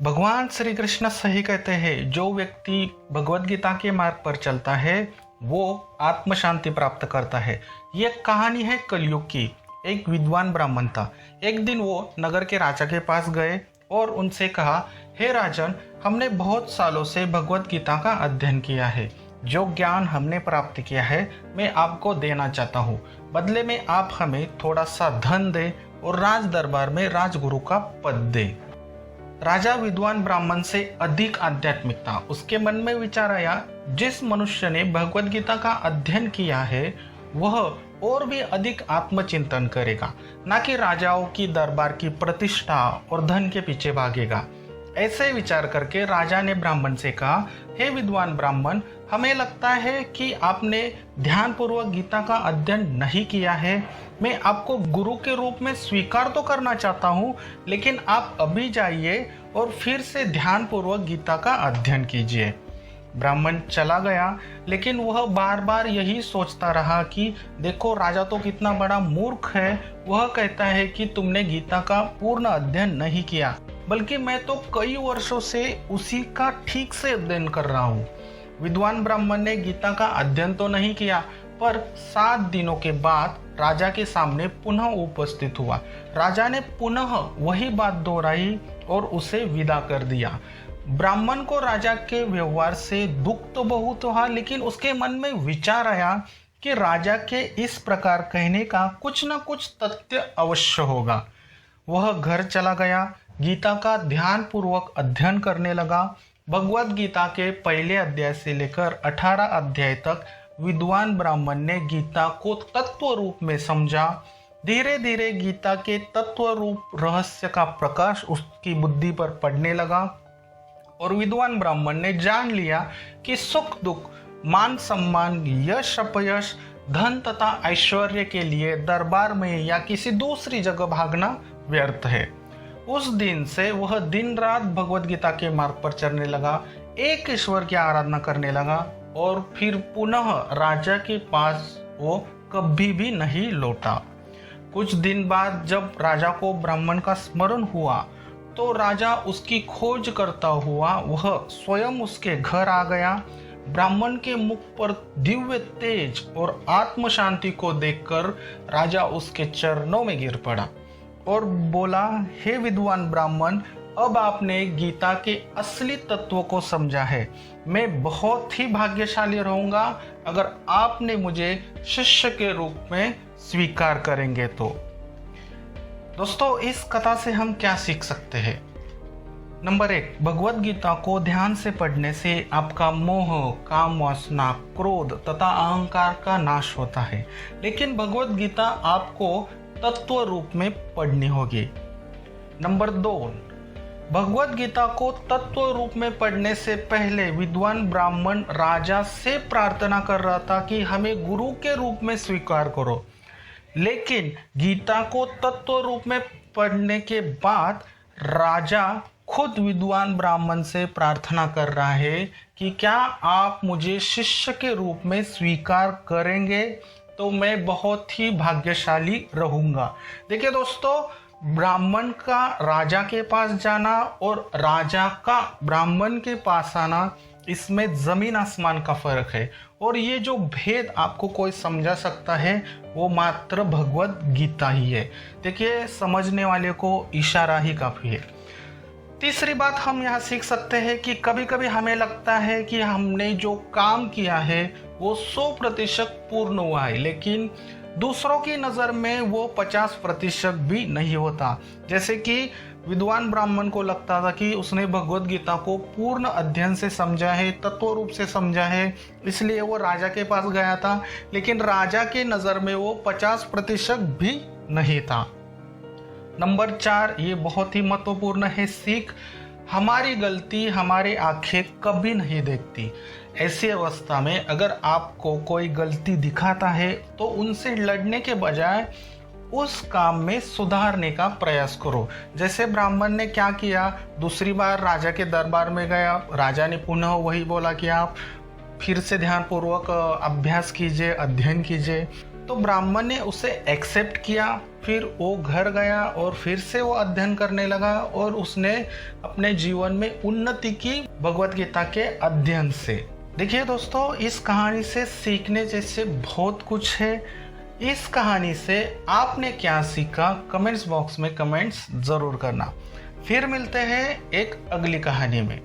भगवान श्री कृष्ण सही कहते हैं, जो व्यक्ति भगवत गीता के मार्ग पर चलता है वो आत्म शांति प्राप्त करता है। ये कहानी है कलयुग की। एक विद्वान ब्राह्मण था। एक दिन वो नगर के राजा के पास गए और उनसे कहा, हे राजन, हमने बहुत सालों से भगवत गीता का अध्ययन किया है। जो ज्ञान हमने प्राप्त किया है मैं आपको देना चाहता हूँ। बदले में आप हमें थोड़ा सा धन दें और राज दरबार में राजगुरु का पद दें। राजा विद्वान ब्राह्मण से अधिक आध्यात्मिक था। उसके मन में विचार आया, जिस मनुष्य ने भगवत गीता का अध्ययन किया है वह और भी अधिक आत्मचिंतन करेगा, ना कि राजाओं की दरबार की प्रतिष्ठा और धन के पीछे भागेगा। ऐसे विचार करके राजा ने ब्राह्मण से कहा, हे विद्वान ब्राह्मण, हमें लगता है कि आपने ध्यानपूर्वक गीता का अध्ययन नहीं किया है। मैं आपको गुरु के रूप में स्वीकार तो करना चाहता हूँ, लेकिन आप अभी जाइए और फिर से ध्यानपूर्वक गीता का अध्ययन कीजिए। ब्राह्मण चला गया, लेकिन वह बार बार यही सोचता रहा कि देखो, राजा तो कितना बड़ा मूर्ख है। वह कहता है कि तुमने गीता का पूर्ण अध्ययन नहीं किया, बल्कि मैं तो कई वर्षों से उसी का ठीक से अध्ययन कर रहा हूँ। विद्वान ब्राह्मण ने गीता का अध्ययन तो नहीं किया, पर 7 दिनों के बाद राजा के सामने पुनः उपस्थित हुआ। राजा ने पुनः वही बात दोहराई और उसे विदा कर दिया। ब्राह्मण को राजा के व्यवहार से दुख तो बहुत हुआ, लेकिन उसके मन में विचार आया कि राजा के इस प्रकार कहने का कुछ न कुछ तथ्य अवश्य होगा। वह घर चला गया, गीता का ध्यानपूर्वक अध्ययन करने लगा। भगवत गीता के पहले अध्याय से लेकर 18 अध्याय तक विद्वान ब्राह्मण ने गीता को तत्व रूप में समझा। धीरे धीरे गीता के तत्व रूप रहस्य का प्रकाश उसकी बुद्धि पर पड़ने लगा और विद्वान ब्राह्मण ने जान लिया कि सुख दुख, मान सम्मान, यश अपयश, धन तथा ऐश्वर्य के लिए दरबार में या किसी दूसरी जगह भागना व्यर्थ है। उस दिन से वह दिन रात भगवत गीता के मार्ग पर चलने लगा, एक ईश्वर की आराधना करने लगा और फिर पुनः राजा के पास वो कभी भी नहीं लौटा। कुछ दिन बाद जब राजा को ब्राह्मण का स्मरण हुआ तो राजा उसकी खोज करता हुआ वह स्वयं उसके घर आ गया। ब्राह्मण के मुख पर दिव्य तेज और आत्म शांति को देखकर राजा उसके चरणों में गिर पड़ा और बोला, हे विद्वान ब्राह्मण, अब आपने गीता के असली तत्व को समझा है। मैं बहुत ही भाग्यशाली रहूंगा अगर आपने मुझे शिष्य के रूप में स्वीकार करेंगे तो। दोस्तों, इस कथा से हम क्या सीख सकते हैं? नंबर 1, भगवत गीता को ध्यान से पढ़ने से आपका मोह, काम वासना, क्रोध तथा अहंकार का नाश होता है। लेकिन भगवत गीता आपको तत्व रूप में पढ़नी होगी। नंबर 2, भगवत गीता को तत्व रूप में पढ़ने से पहले विद्वान ब्राह्मण राजा से प्रार्थना कर रहा था कि हमें गुरु के रूप में स्वीकार करो। लेकिन गीता को तत्व रूप में पढ़ने के बाद राजा खुद विद्वान ब्राह्मण से प्रार्थना कर रहा है कि क्या आप मुझे शिष्य के रूप में स्वीकार करेंगे तो मैं बहुत ही भाग्यशाली रहूंगा। देखिए दोस्तों, ब्राह्मण का राजा के पास जाना और राजा का ब्राह्मण के पास आना, इसमें जमीन आसमान का फर्क है। और ये जो भेद आपको कोई समझा सकता है वो मात्र भगवत गीता ही है। देखिए, समझने वाले को इशारा ही काफ़ी है। तीसरी बात हम यहाँ सीख सकते हैं कि कभी कभी हमें लगता है कि हमने जो काम किया है वो 100% पूर्ण हुआ है, लेकिन दूसरों की नज़र में वो 50% भी नहीं होता। जैसे कि विद्वान ब्राह्मण को लगता था कि उसने भगवत गीता को पूर्ण अध्ययन से समझा है, तत्व रूप से समझा है, इसलिए वो राजा के पास गया था, लेकिन राजा के नज़र में वो 50% भी नहीं था। नंबर 4, ये बहुत ही महत्वपूर्ण है सीख, हमारी गलती हमारी आंखें कभी नहीं देखती। ऐसी अवस्था में अगर आपको कोई गलती दिखाता है तो उनसे लड़ने के बजाय उस काम में सुधारने का प्रयास करो। जैसे ब्राह्मण ने क्या किया, दूसरी बार राजा के दरबार में गया, राजा ने पुनः वही बोला कि आप फिर से ध्यानपूर्वक अभ्यास कीजिए, अध्ययन कीजिए। तो ब्राह्मण ने उसे एक्सेप्ट किया, फिर वो घर गया और फिर से वो अध्ययन करने लगा और उसने अपने जीवन में उन्नति की भगवत गीता के अध्ययन से। देखिए दोस्तों, इस कहानी से सीखने जैसे बहुत कुछ है। इस कहानी से आपने क्या सीखा, कमेंट्स बॉक्स में कमेंट्स ज़रूर करना। फिर मिलते हैं एक अगली कहानी में।